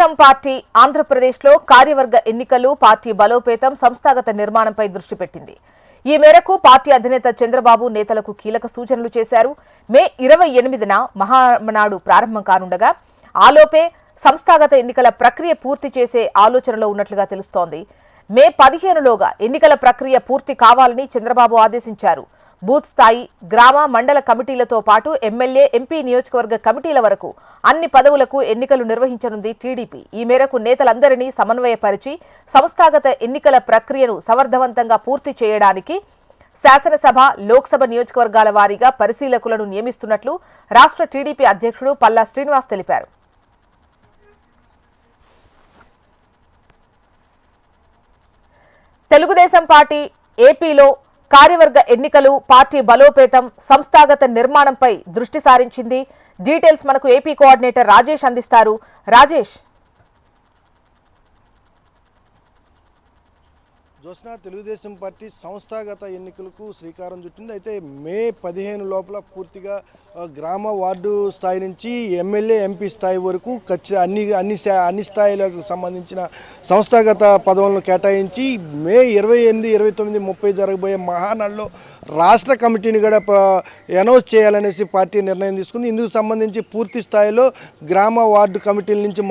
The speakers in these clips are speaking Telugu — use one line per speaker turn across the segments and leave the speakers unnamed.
తెలుగుదేశం పార్టీ ఆంధ్రప్రదేశ్లో కార్యవర్గ ఎన్నికలు, పార్టీ బలోపేతం, సంస్థాగత నిర్మాణంపై దృష్టి పెట్టింది. ఈ మేరకు పార్టీ అధినేత చంద్రబాబు నేతలకు కీలక సూచనలు చేశారు. మే 28న మహానాడు ప్రారంభం కానుండగా ఆలోపే సంస్థాగత ఎన్నికల ప్రక్రియ పూర్తి చేసే ఆలోచనలో ఉన్నట్లుగా తెలుస్తోంది. మే 15లోగా ఎన్నికల ప్రక్రియ పూర్తి కావాలని చంద్రబాబు ఆదేశించారు. బూత్ స్థాయి, గ్రామ, మండల కమిటీలతో పాటు ఎమ్మెల్యే, ఎంపీ నియోజకవర్గ కమిటీల వరకు అన్ని పదవులకు ఎన్నికలు నిర్వహించనుంది టీడీపీ. ఈ మేరకు నేతలందరినీ సమన్వయపరిచి సంస్థాగత ఎన్నికల ప్రక్రియను సమర్థవంతంగా పూర్తి చేయడానికి శాసనసభ, లోక్సభ నియోజకవర్గాల వారీగా పరిశీలకులను నియమిస్తున్నట్లు రాష్ట్ర టీడీపీ అధ్యక్షుడు పల్లా శ్రీనివాస్ తెలిపారు. తెలుగుదేశం పార్టీ ఏపీలో కార్యవర్గ ఎన్నికలు, పార్టీ బలోపేతం, సంస్థాగత నిర్మాణంపై దృష్టి సారించింది. డీటెయిల్స్ మనకు ఏపీ కోఆర్డినేటర్ రాజేష్ అందిస్తారు. రాజేష్,
జోస్నా, తెలుగుదేశం పార్టీ సంస్థాగత ఎన్నికలకు శ్రీకారం చుట్టింది. అయితే మే 15 లోపల పూర్తిగా గ్రామ, వార్డు స్థాయి నుంచి ఎమ్మెల్యే, ఎంపీ స్థాయి వరకు అన్ని స్థాయిలకు సంబంధించిన సంస్థాగత పదవులను కేటాయించి మే 28, 29, 30 జరగబోయే మహానాడులో రాష్ట్ర కమిటీని కూడా అనౌన్స్ చేయాలనేసి పార్టీ నిర్ణయం తీసుకుంది. ఇందుకు సంబంధించి పూర్తి స్థాయిలో గ్రామ, వార్డు కమిటీల నుంచి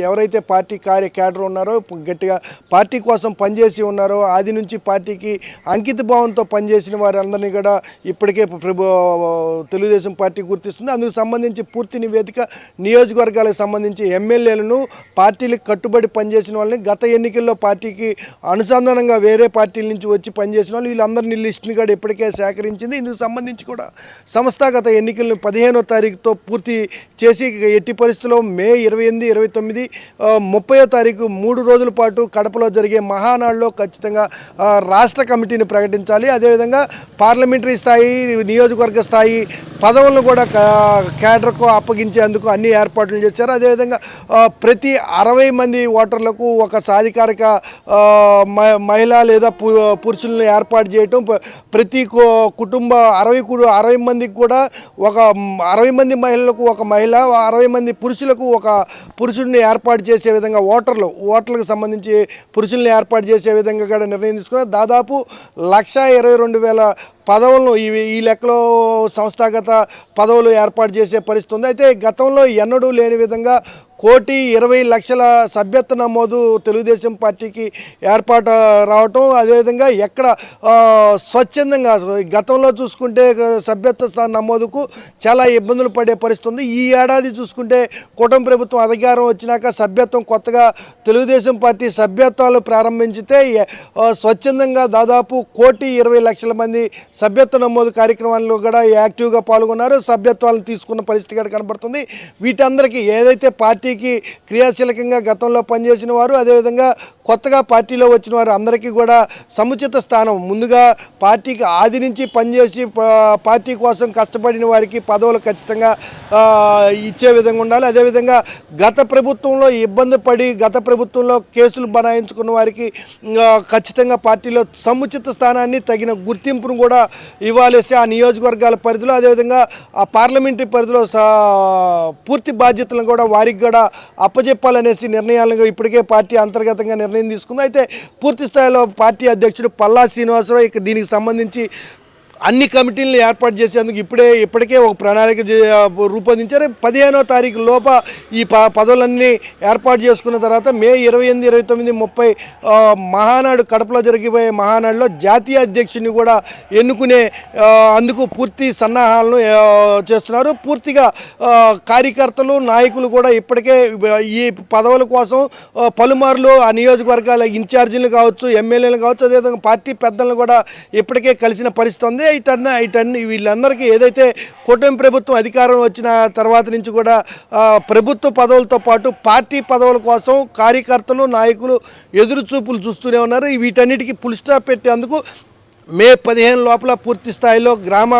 ఎవరైతే పార్టీ క్యాడర్ ఉన్నారో, గట్టిగా పార్టీ కోసం పనిచేసి ఉన్నారో, ఆది నుంచి పార్టీకి అంకిత భావంతో పనిచేసిన వారందరినీ కూడా ఇప్పటికే తెలుగుదేశం పార్టీ గుర్తిస్తుంది. అందుకు సంబంధించి పూర్తి నివేదిక నియోజకవర్గాలకు సంబంధించి ఎమ్మెల్యేలను, పార్టీలకు కట్టుబడి పనిచేసిన వాళ్ళని, గత ఎన్నికల్లో పార్టీకి అనుసంధానంగా వేరే పార్టీల నుంచి వచ్చి పనిచేసిన వాళ్ళు, వీళ్ళందరినీ లిస్టుని కూడా ఇప్పటికే సేకరించింది. ఇందుకు సంబంధించి కూడా సంస్థాగత ఎన్నికలను 15వ తారీఖుతో పూర్తి చేసి ఎట్టి పరిస్థితుల్లో మే 28, 29, 30వ తారీఖు 3 రోజుల పాటు కడపలో జరిగే మహానాడులో ఖచ్చితంగా రాష్ట్ర కమిటీని ప్రకటించాలి. అదేవిధంగా పార్లమెంటరీ స్థాయి, నియోజకవర్గ స్థాయి పదవులను కూడా క్యాడర్కు అప్పగించేందుకు అన్ని ఏర్పాట్లు చేశారు. అదేవిధంగా ప్రతి 60 మంది ఓటర్లకు ఒక సాధికారిక మహిళ లేదా పురుషులను ఏర్పాటు చేయటం, ప్రతి కుటుంబ 60 మందికి కూడా ఒక 60 మంది మహిళలకు ఒక మహిళ, 60 మంది పురుషులకు ఒక పురుషుడిని ఏర్పాటు చేసే విధంగా ఓటర్లకు సంబంధించి పురుషుల్ని ఏర్పాటు చేసే విధంగా కూడా నిర్ణయం తీసుకున్నారు. దాదాపు 1,22,000 పదవులను ఈ లెక్కలో సంస్థాగత పదవులు ఏర్పాటు చేసే పరిస్థితి ఉంది. అయితే గతంలో ఎన్నడూ లేని విధంగా 1,20,00,000 సభ్యత్వ నమోదు తెలుగుదేశం పార్టీకి ఏర్పాటు రావటం, అదేవిధంగా ఎక్కడ స్వచ్ఛందంగా గతంలో చూసుకుంటే సభ్యత్వ నమోదుకు చాలా ఇబ్బందులు పడే పరిస్థితి ఉంది. ఈ ఏడాది చూసుకుంటే కూటమి ప్రభుత్వం అధికారం వచ్చినాక సభ్యత్వం కొత్తగా తెలుగుదేశం పార్టీ సభ్యత్వాలు ప్రారంభించితే స్వచ్ఛందంగా దాదాపు 1,20,00,000 మంది సభ్యత్వ నమోదు కార్యక్రమాల్లో కూడా యాక్టివ్గా పాల్గొన్నారు. సభ్యత్వాలను తీసుకున్న పరిస్థితి కూడా కనబడుతుంది. వీటందరికీ ఏదైతే పార్టీకి క్రియాశీలకంగా గతంలో పనిచేసిన వారు, అదేవిధంగా కొత్తగా పార్టీలో వచ్చిన వారు అందరికీ కూడా సముచిత స్థానం, ముందుగా పార్టీకి ఆది నుంచి పనిచేసి పార్టీ కోసం కష్టపడిన వారికి పదవులు ఖచ్చితంగా ఇచ్చే విధంగా ఉండాలి. అదేవిధంగా గత ప్రభుత్వంలో ఇబ్బంది పడి గత ప్రభుత్వంలో కేసులు బనాయించుకున్న వారికి ఖచ్చితంగా పార్టీలో సముచిత స్థానాన్ని, తగిన గుర్తింపును కూడా ఇవ్వాలి. ఆ నియోజకవర్గాల పరిధిలో, అదేవిధంగా ఆ పార్లమెంటరీ పరిధిలో పూర్తి బాధ్యతలను కూడా వారికి కూడా అప్పచెప్పాలనేసి నిర్ణయాలను ఇప్పటికే పార్టీ అంతర్గతంగా నిర్ణయం తీసుకుంది. అయితే పూర్తి స్థాయిలో పార్టీ అధ్యక్షుడు పల్లా శ్రీనివాసరావు దీనికి సంబంధించి అన్ని కమిటీలను ఏర్పాటు చేసేందుకు ఇప్పటికే ఒక ప్రణాళిక రూపొందించారు. 15వ తారీఖు లోప ఈ పదవులన్నీ ఏర్పాటు చేసుకున్న తర్వాత మే 28, 29, 30 మహానాడు కడపలో జరిగిపోయే మహానాడులో జాతీయ అధ్యక్షుడిని కూడా ఎన్నుకునే అందుకు పూర్తి సన్నాహాలను చేస్తున్నారు. పూర్తిగా కార్యకర్తలు, నాయకులు కూడా ఇప్పటికే ఈ పదవుల కోసం పలుమార్లు ఆ నియోజకవర్గాల ఇన్ఛార్జీలు కావచ్చు, ఎమ్మెల్యేలు కావచ్చు, అదేవిధంగా పార్టీ పెద్దలను కూడా ఇప్పటికే కలిసిన పరిస్థితి ఉంది. వీళ్ళందరికీ ఏదైతే కూటమి ప్రభుత్వం అధికారం వచ్చిన తర్వాత నుంచి కూడా ప్రభుత్వ పదవులతో పాటు పార్టీ పదవుల కోసం కార్యకర్తలు, నాయకులు ఎదురు చూపులు చూస్తూనే ఉన్నారు. వీటన్నిటికీ ఫుల్ స్టాప్ పెట్టేందుకు మే 15 లోపల పూర్తి స్థాయిలో గ్రామ,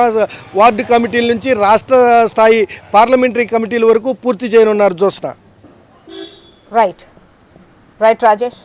వార్డు కమిటీల నుంచి రాష్ట్ర స్థాయి పార్లమెంటరీ కమిటీల వరకు పూర్తి చేయనున్నారు. జోస్నా,
రైట్ రాజేష్.